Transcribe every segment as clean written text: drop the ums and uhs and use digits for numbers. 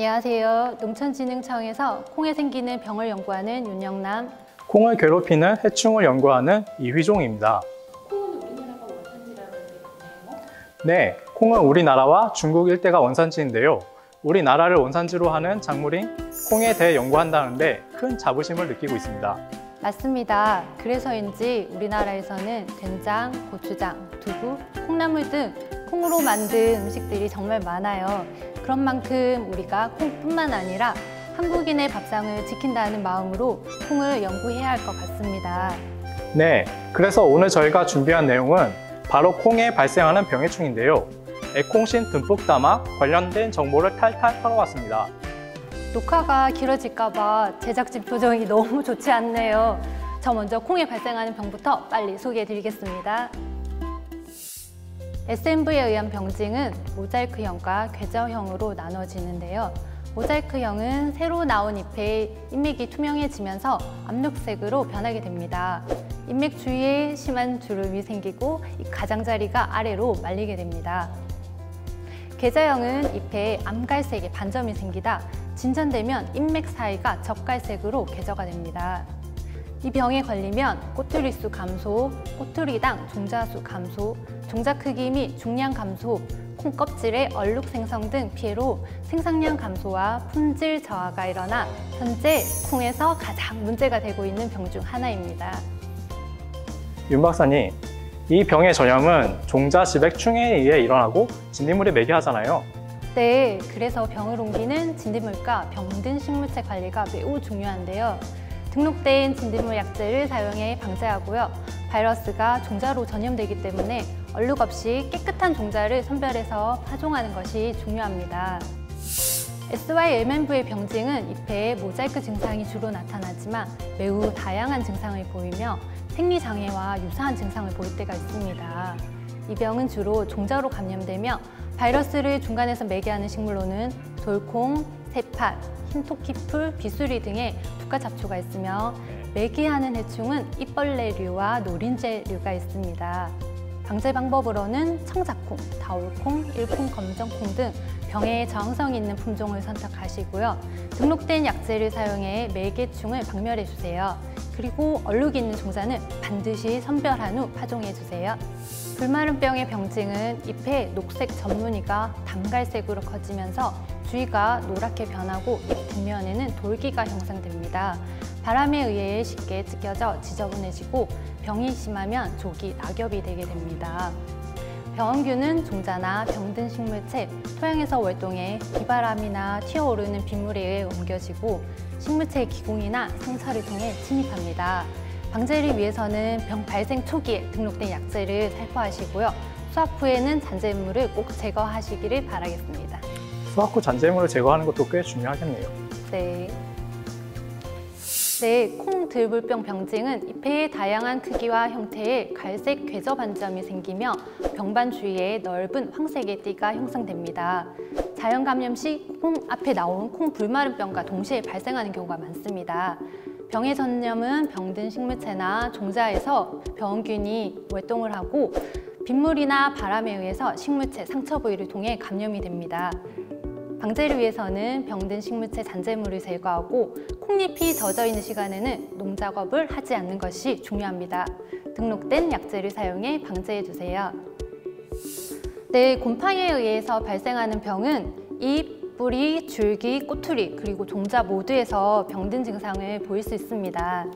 안녕하세요. 농촌진흥청에서 콩에 생기는 병을 연구하는 윤영남. 콩을 괴롭히는 해충을 연구하는 이휘종입니다. 콩은 우리나라가 원산지라는 데 있나요? 네, 콩은 우리나라와 중국 일대가 원산지인데요. 우리나라를 원산지로 하는 작물인 콩에 대해 연구한다는데 큰 자부심을 느끼고 있습니다. 맞습니다. 그래서인지 우리나라에서는 된장, 고추장, 두부, 콩나물 등 콩으로 만든 음식들이 정말 많아요. 그런 만큼 우리가 콩뿐만 아니라 한국인의 밥상을 지킨다는 마음으로 콩을 연구해야 할 것 같습니다. 네, 그래서 오늘 저희가 준비한 내용은 바로 콩에 발생하는 병해충인데요. 에콩신 듬뿍 담아 관련된 정보를 탈탈 털어왔습니다. 녹화가 길어질까 봐 제작진 표정이 너무 좋지 않네요. 저 먼저 콩에 발생하는 병부터 빨리 소개해 드리겠습니다. SMV에 의한 병증은 모자이크형과 궤저형으로 나눠지는데요. 모자이크형은 새로 나온 잎의 잎맥이 투명해지면서 압록색으로 변하게 됩니다. 잎맥 주위에 심한 주름이 생기고 이 가장자리가 아래로 말리게 됩니다. 궤저형은 잎에 암갈색의 반점이 생기다 진전되면 잎맥 사이가 적갈색으로 궤저가 됩니다. 이 병에 걸리면 꼬투리수 감소, 꼬투리당 종자수 감소, 종자 크기 및 중량 감소, 콩 껍질의 얼룩 생성 등 피해로 생산량 감소와 품질 저하가 일어나 현재 콩에서 가장 문제가 되고 있는 병 중 하나입니다. 윤 박사님, 이 병의 전염은 종자 지백충에 의해 일어나고 진딧물이 매개하잖아요. 네, 그래서 병을 옮기는 진딧물과 병든 식물체 관리가 매우 중요한데요. 등록된 진딧물 약제를 사용해 방제하고요. 바이러스가 종자로 전염되기 때문에 얼룩 없이 깨끗한 종자를 선별해서 파종하는 것이 중요합니다. SYMNV의 병증은 잎에 모자이크 증상이 주로 나타나지만 매우 다양한 증상을 보이며 생리장애와 유사한 증상을 보일 때가 있습니다. 이 병은 주로 종자로 감염되며 바이러스를 중간에서 매개하는 식물로는 돌콩, 새팥, 흰토끼풀, 비수리 등의 두가 잡초가 있으며 매개하는 해충은 잎벌레류와 노린재류가 있습니다. 방제 방법으로는 청자콩, 다울콩, 일콩, 검정콩 등 병에 저항성이 있는 품종을 선택하시고요. 등록된 약제를 사용해 매개충을 박멸해 주세요. 그리고 얼룩이 있는 종자는 반드시 선별한 후 파종해 주세요. 불마른병의 병증은 잎의 녹색 전무늬가 담갈색으로 커지면서 주위가 노랗게 변하고 잎 뒷면에는 돌기가 형성됩니다. 바람에 의해 쉽게 찢겨져 지저분해지고 병이 심하면 조기 낙엽이 되게 됩니다. 병원균은 종자나 병든 식물체, 토양에서 월동해 비바람이나 튀어오르는 빗물에 의해 옮겨지고 식물체의 기공이나 상처를 통해 침입합니다. 방제를 위해서는 병 발생 초기에 등록된 약제를 살포하시고요. 수확 후에는 잔재물을 꼭 제거하시기를 바라겠습니다. 수확 후 잔재물을 제거하는 것도 꽤 중요하겠네요. 네, 콩들불병 병증은 잎의 다양한 크기와 형태의 갈색 궤저 반점이 생기며 병반 주위에 넓은 황색의 띠가 형성됩니다. 자연 감염 시 콩 앞에 나온 콩불마른병과 동시에 발생하는 경우가 많습니다. 병의 전염은 병든 식물체나 종자에서 병균이 활동을 하고 빗물이나 바람에 의해서 식물체 상처 부위를 통해 감염이 됩니다. 방제를 위해서는 병든 식물체 잔재물을 제거하고 콩잎이 젖어 있는 시간에는 농작업을 하지 않는 것이 중요합니다. 등록된 약제를 사용해 방제해 주세요. 네, 곰팡이에 의해서 발생하는 병은 잎, 뿌리, 줄기, 꼬투리, 그리고 종자 모두에서 병든 증상을 보일 수 있습니다.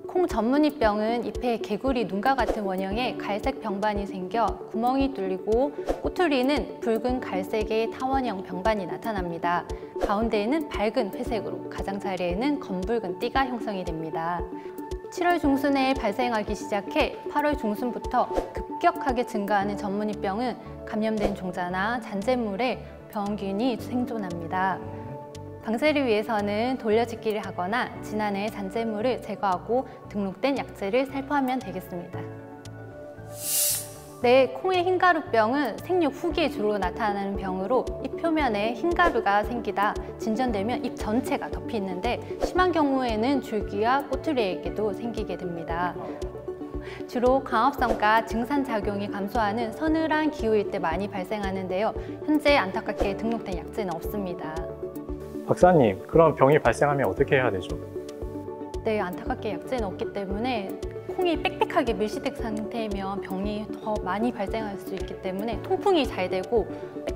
콩 전무늬병은 잎에 개구리 눈과 같은 원형의 갈색 병반이 생겨 구멍이 뚫리고 꼬투리는 붉은 갈색의 타원형 병반이 나타납니다. 가운데에는 밝은 회색으로 가장자리에는 검붉은 띠가 형성이 됩니다. 7월 중순에 발생하기 시작해 8월 중순부터 급격하게 증가하는 전무늬병은 감염된 종자나 잔재물에 병균이 생존합니다. 방제를 위해서는 돌려짓기를 하거나 지난해 잔재물을 제거하고 등록된 약제를 살포하면 되겠습니다. 네, 콩의 흰가루병은 생육 후기에 주로 나타나는 병으로 잎 표면에 흰가루가 생기다 진전되면 잎 전체가 덮이는데 심한 경우에는 줄기와 꼬투리에게도 생기게 됩니다. 주로 광합성과 증산작용이 감소하는 서늘한 기후일 때 많이 발생하는데요. 현재 안타깝게 등록된 약제는 없습니다. 박사님, 그럼 병이 발생하면 어떻게 해야 되죠? 네, 안타깝게 약제는 없기 때문에 콩이 빽빽하게 밀시된 상태이면 병이 더 많이 발생할 수 있기 때문에 통풍이 잘 되고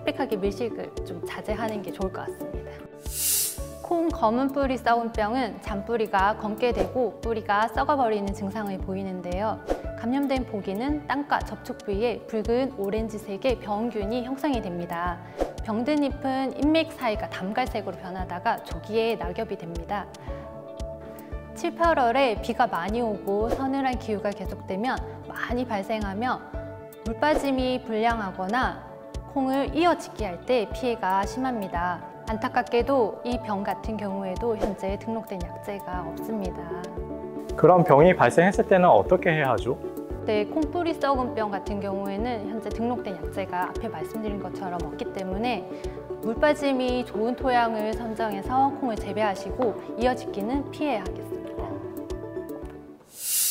빽빽하게 밀식을 좀 자제하는 게 좋을 것 같습니다. 콩 검은 뿌리 썩은 병은 잔뿌리가 검게 되고 뿌리가 썩어버리는 증상을 보이는데요. 감염된 포기는 땅과 접촉 부위에 붉은 오렌지색의 병균이 형성이 됩니다. 병든 잎은 잎맥 사이가 담갈색으로 변하다가 조기에 낙엽이 됩니다. 7, 8월에 비가 많이 오고 서늘한 기후가 계속되면 많이 발생하며 물빠짐이 불량하거나 콩을 이어짓기 할 때 피해가 심합니다. 안타깝게도 이 병 같은 경우에도 현재 등록된 약제가 없습니다. 그럼 병이 발생했을 때는 어떻게 해야 하죠? 네, 콩뿌리 썩은 병 같은 경우에는 현재 등록된 약제가 앞에 말씀드린 것처럼 없기 때문에 물빠짐이 좋은 토양을 선정해서 콩을 재배하시고 이어짓기는 피해야 하겠습니다.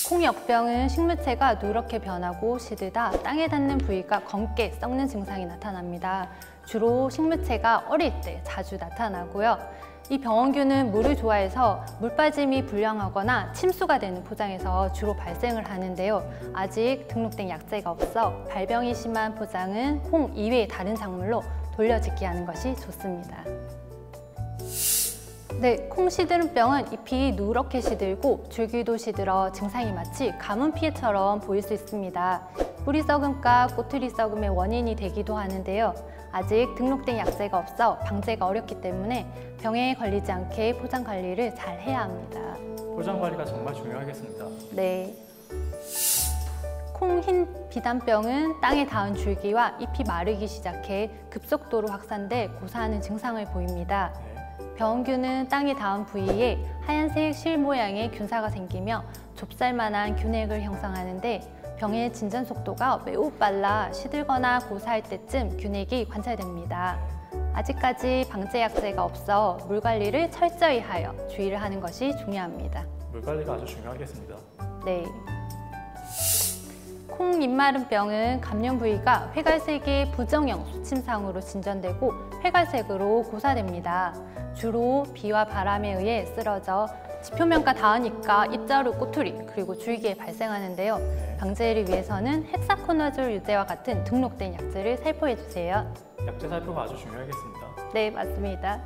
콩역병은 식물체가 누렇게 변하고 시들다 땅에 닿는 부위가 검게 썩는 증상이 나타납니다. 주로 식물체가 어릴 때 자주 나타나고요. 이 병원균은 물을 좋아해서 물빠짐이 불량하거나 침수가 되는 포장에서 주로 발생을 하는데요. 아직 등록된 약제가 없어 발병이 심한 포장은 콩 이외의 다른 작물로 돌려짓기 하는 것이 좋습니다. 네, 콩 시드름병은 잎이 누렇게 시들고 줄기도 시들어 증상이 마치 가뭄 피해처럼 보일 수 있습니다. 뿌리 썩음과 꼬투리 썩음의 원인이 되기도 하는데요. 아직 등록된 약제가 없어 방제가 어렵기 때문에 병에 걸리지 않게 포장 관리를 잘 해야 합니다. 포장 관리가 정말 중요하겠습니다. 네. 콩 흰 비단병은 땅에 닿은 줄기와 잎이 마르기 시작해 급속도로 확산돼 고사하는 증상을 보입니다. 병원균은 땅에 닿은 부위에 하얀색 실 모양의 균사가 생기며 좁쌀만한 균핵을 형성하는데 병의 진전 속도가 매우 빨라 시들거나 고사할 때쯤 균핵이 관찰됩니다. 아직까지 방제 약제가 없어 물 관리를 철저히 하여 주의를 하는 것이 중요합니다. 물 관리가 아주 중요하겠습니다. 네. 콩 잎마름병은 감염 부위가 회갈색의 부정형 수침상으로 진전되고 회갈색으로 고사됩니다. 주로 비와 바람에 의해 쓰러져 지표면과 닿은 잎과 잎자루, 꼬투리, 그리고 줄기에 발생하는데요. 방제를 위해서는 헥사코나졸 유제와 같은 등록된 약제를 살포해 주세요. 약제 살포가 아주 중요하겠습니다. 네, 맞습니다.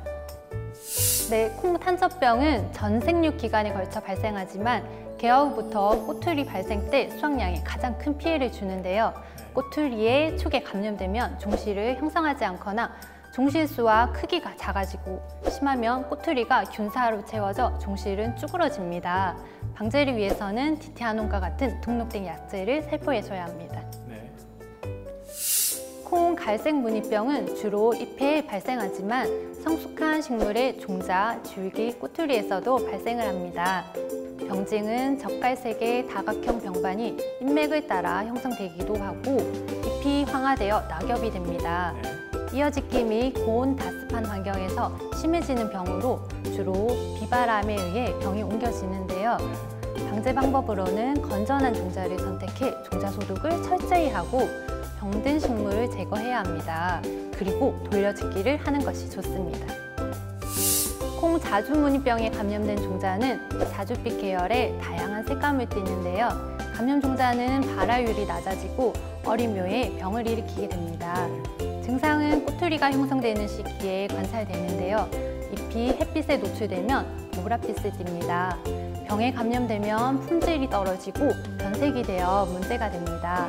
네, 콩 탄저병은 전 생육 기간에 걸쳐 발생하지만 개화 후부터 꼬투리 발생 때 수확량에 가장 큰 피해를 주는데요. 꼬투리에 축에 감염되면 종실을 형성하지 않거나 종실수와 크기가 작아지고 심하면 꼬투리가 균사로 채워져 종실은 쭈그러집니다. 방제를 위해서는 디티아논과 같은 등록된 약제를 살포해줘야 합니다. 네. 콩 갈색 무늬병은 주로 잎에 발생하지만 성숙한 식물의 종자, 줄기, 꼬투리에서도 발생을 합니다. 병증은 젓갈색의 다각형 병반이 잎맥을 따라 형성되기도 하고 잎이 황화되어 낙엽이 됩니다. 이어짓기 및 고온 다습한 환경에서 심해지는 병으로 주로 비바람에 의해 병이 옮겨지는데요. 방제 방법으로는 건전한 종자를 선택해 종자 소독을 철저히 하고 병든 식물을 제거해야 합니다. 그리고 돌려짓기를 하는 것이 좋습니다. 콩 자주무늬병에 감염된 종자는 자주빛 계열의 다양한 색감을 띠는데요. 감염 종자는 발화율이 낮아지고 어린 묘에 병을 일으키게 됩니다. 증상은 꼬투리가 형성되는 시기에 관찰되는데요. 잎이 햇빛에 노출되면 보라빛을 띱니다. 병에 감염되면 품질이 떨어지고 변색이 되어 문제가 됩니다.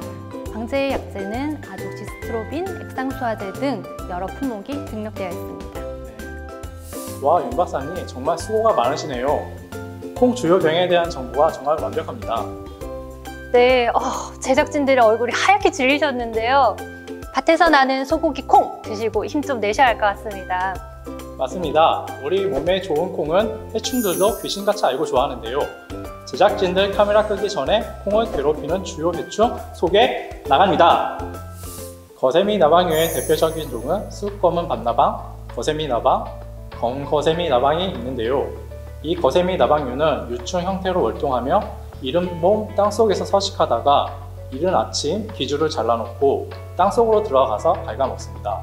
방제 약제는 아족시스트로빈, 액상수화제 등 여러 품목이 등록되어 있습니다. 와, 윤 박사님 정말 수고가 많으시네요. 콩 주요 병에 대한 정보가 정말 완벽합니다. 네, 제작진들의 얼굴이 하얗게 질리셨는데요. 밭에서 나는 소고기 콩 드시고 힘 좀 내셔야 할 것 같습니다. 맞습니다. 우리 몸에 좋은 콩은 해충들도 귀신같이 알고 좋아하는데요. 제작진들 카메라 끄기 전에 콩을 괴롭히는 주요 해충 소개 나갑니다. 거세미 나방류의 대표적인 종은 쑥검은 밤나방, 거세미 나방, 검거세미 나방이 있는데요. 이 거세미 나방류는 유충 형태로 월동하며 이른 봄 땅속에서 서식하다가 이른 아침 기주를 잘라놓고 땅속으로 들어가서 갉아먹습니다.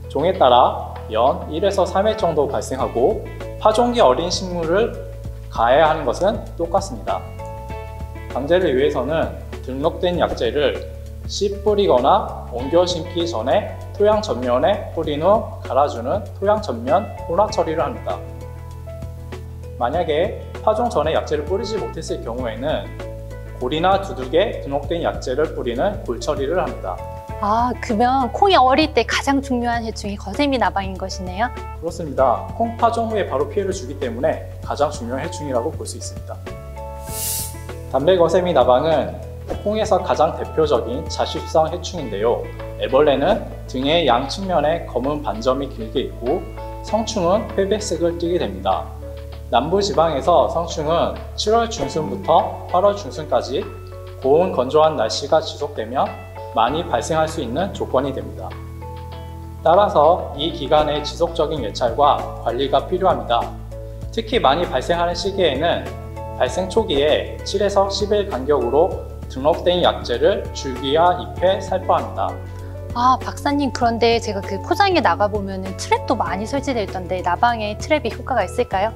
종에 따라 연 1에서 3회 정도 발생하고 파종기 어린 식물을 가해하는 것은 똑같습니다. 방제를 위해서는 등록된 약재를 씨 뿌리거나 옮겨 심기 전에 토양 전면에 뿌린 후 갈아주는 토양 전면 혼합 처리를 합니다. 만약에 파종 전에 약재를 뿌리지 못했을 경우에는 골이나 두둑에 등록된 약재를 뿌리는 골 처리를 합니다. 아, 그러면 콩이 어릴 때 가장 중요한 해충이 거세미 나방인 것이네요? 그렇습니다. 콩 파종 후에 바로 피해를 주기 때문에 가장 중요한 해충이라고 볼 수 있습니다. 담배거세미 나방은 콩에서 가장 대표적인 자식성 해충인데요. 애벌레는 등의 양 측면에 검은 반점이 길게 있고 성충은 회백색을 띠게 됩니다. 남부지방에서 성충은 7월 중순부터 8월 중순까지 고온 건조한 날씨가 지속되면 많이 발생할 수 있는 조건이 됩니다. 따라서 이 기간의 지속적인 예찰과 관리가 필요합니다. 특히 많이 발생하는 시기에는 발생 초기에 7에서 10일 간격으로 등록된 약재를 줄기와 잎에 살포합니다. 아, 박사님, 그런데 제가 그 포장에 나가보면 트랩도 많이 설치되어 있던데 나방에 트랩이 효과가 있을까요?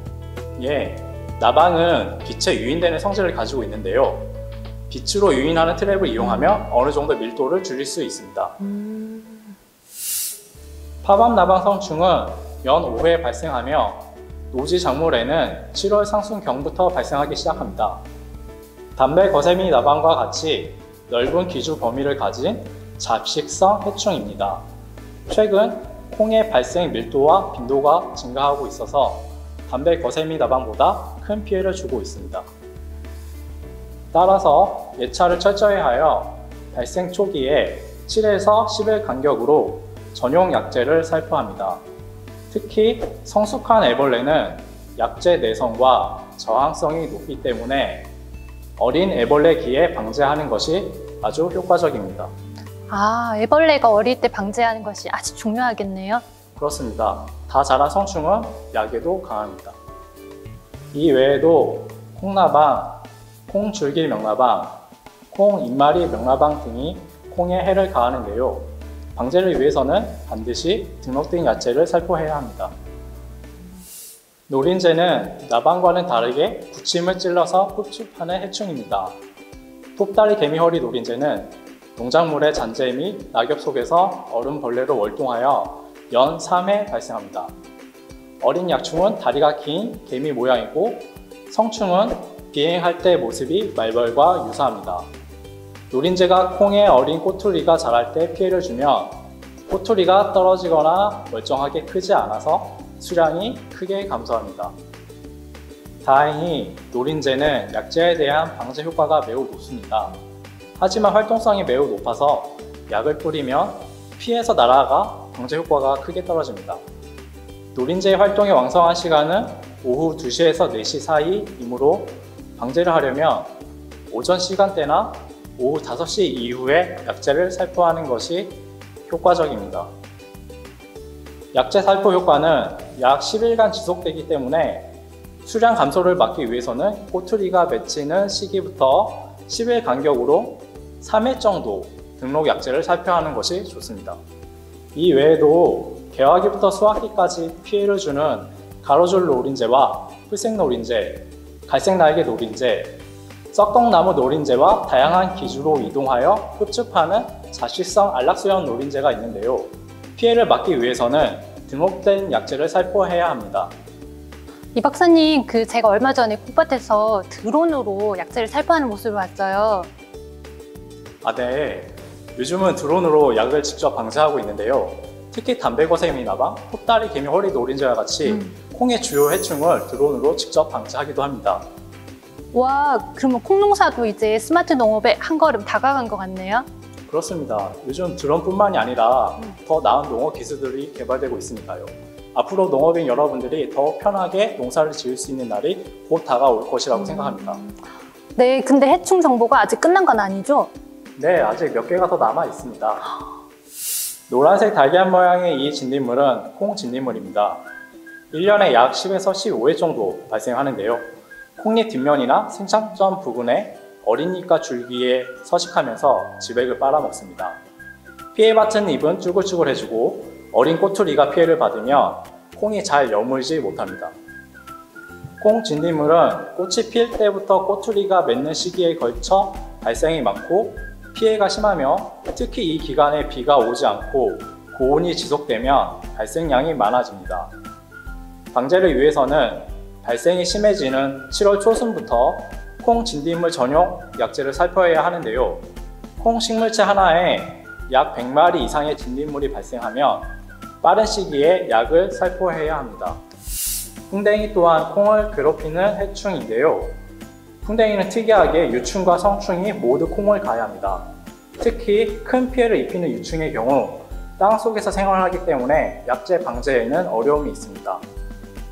예, 나방은 빛에 유인되는 성질을 가지고 있는데요. 빛으로 유인하는 트랩을 이용하면 어느 정도 밀도를 줄일 수 있습니다. 파밤나방 성충은 연 5회 발생하며 노지 작물에는 7월 상순경부터 발생하기 시작합니다. 담배거세미 나방과 같이 넓은 기주 범위를 가진 잡식성 해충입니다. 최근 콩의 발생 밀도와 빈도가 증가하고 있어서 담배거세미 나방보다 큰 피해를 주고 있습니다. 따라서 예찰을 철저히 하여 발생 초기에 7에서 10일 간격으로 전용 약재를 살포합니다. 특히 성숙한 애벌레는 약재 내성과 저항성이 높기 때문에 어린 애벌레 기에 방제하는 것이 아주 효과적입니다. 아, 애벌레가 어릴 때 방제하는 것이 아주 중요하겠네요. 그렇습니다. 다 자란 성충은 약에도 강합니다. 이 외에도 콩나방, 콩줄기 명나방, 콩 잎마리 명나방 등이 콩에 해를 가하는데요. 방제를 위해서는 반드시 등록된 약재를 살포해야 합니다. 노린재는 나방과는 다르게 부침을 찔러서 흡축하는 해충입니다. 톱다리 개미허리 노린재는 농작물의 잔재 및 낙엽 속에서 얼음벌레로 월동하여 연 3회 발생합니다. 어린 약충은 다리가 긴 개미 모양이고 성충은 비행할 때 모습이 말벌과 유사합니다. 노린재가 콩에 어린 꼬투리가 자랄 때 피해를 주면 꼬투리가 떨어지거나 멀쩡하게 크지 않아서 수량이 크게 감소합니다. 다행히 노린재는 약재에 대한 방제 효과가 매우 높습니다. 하지만 활동성이 매우 높아서 약을 뿌리면 피해서 날아가 방제 효과가 크게 떨어집니다. 노린재의 활동이 왕성한 시간은 오후 2시에서 4시 사이이므로 방제를 하려면 오전 시간대나 오후 5시 이후에 약재를 살포하는 것이 효과적입니다. 약재 살포 효과는 약 10일간 지속되기 때문에 수량 감소를 막기 위해서는 꼬투리가 맺히는 시기부터 10일 간격으로 3회 정도 등록 약재를 살포하는 것이 좋습니다. 이 외에도 개화기부터 수확기까지 피해를 주는 가로줄 노린재와 풀색 노린재, 갈색 날개 노린재, 썩동나무 노린재와 다양한 기주로 이동하여 흡축하는 자식성 안락수형 노린재가 있는데요. 피해를 막기 위해서는 등록된 약재를 살포해야 합니다. 이 박사님, 제가 얼마 전에 콩밭에서 드론으로 약재를 살포하는 모습을 봤어요. 네. 요즘은 드론으로 약을 직접 방제하고 있는데요. 특히 담배거세미 나방, 톱다리 개미 허리 노린재와 같이 콩의 주요 해충을 드론으로 직접 방제하기도 합니다. 와, 그러면 콩농사도 이제 스마트 농업에 한 걸음 다가간 것 같네요. 그렇습니다. 요즘 드론뿐만이 아니라 더 나은 농업 기술들이 개발되고 있으니까요. 앞으로 농업인 여러분들이 더 편하게 농사를 지을 수 있는 날이 곧 다가올 것이라고 생각합니다. 네, 근데 해충 정보가 아직 끝난 건 아니죠? 네, 아직 몇 개가 더 남아 있습니다. 노란색 달걀 모양의 이 진딧물은 콩 진딧물입니다. 1년에 약 10에서 15회 정도 발생하는데요. 콩잎 뒷면이나 생장점 부근에 어린잎과 줄기에 서식하면서 지백을 빨아먹습니다. 피해받은 잎은 쭈글쭈글해지고 어린 꼬투리가 피해를 받으면 콩이 잘 여물지 못합니다. 콩 진딧물은 꽃이 필 때부터 꼬투리가 맺는 시기에 걸쳐 발생이 많고 피해가 심하며 특히 이 기간에 비가 오지 않고 고온이 지속되면 발생량이 많아집니다. 방제를 위해서는 발생이 심해지는 7월 초순부터 콩 진딧물 전용 약재를 살포해야 하는데요. 콩 식물체 하나에 약 100마리 이상의 진딧물이 발생하면 빠른 시기에 약을 살포해야 합니다. 풍뎅이 또한 콩을 괴롭히는 해충인데요. 풍뎅이는 특이하게 유충과 성충이 모두 콩을 가해합니다. 특히 큰 피해를 입히는 유충의 경우 땅속에서 생활하기 때문에 약재 방제에는 어려움이 있습니다.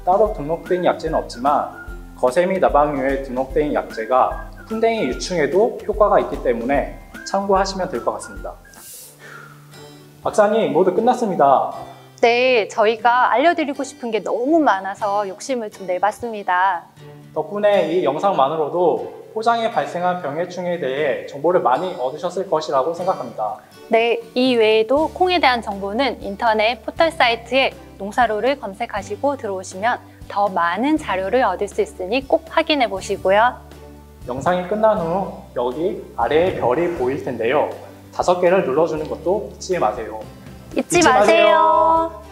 따로 등록된 약재는 없지만 거세미 나방류의 등록된 약재가 풍뎅이 유충에도 효과가 있기 때문에 참고하시면 될 것 같습니다. 박사님, 모두 끝났습니다. 네, 저희가 알려드리고 싶은 게 너무 많아서 욕심을 좀 내봤습니다. 덕분에 이 영상만으로도 포장에 발생한 병해충에 대해 정보를 많이 얻으셨을 것이라고 생각합니다. 네, 이 외에도 콩에 대한 정보는 인터넷 포털 사이트에 농사로를 검색하시고 들어오시면 더 많은 자료를 얻을 수 있으니 꼭 확인해 보시고요. 영상이 끝난 후 여기 아래에 별이 보일 텐데요. 5개를 눌러주는 것도 잊지 마세요. 잊지 마세요.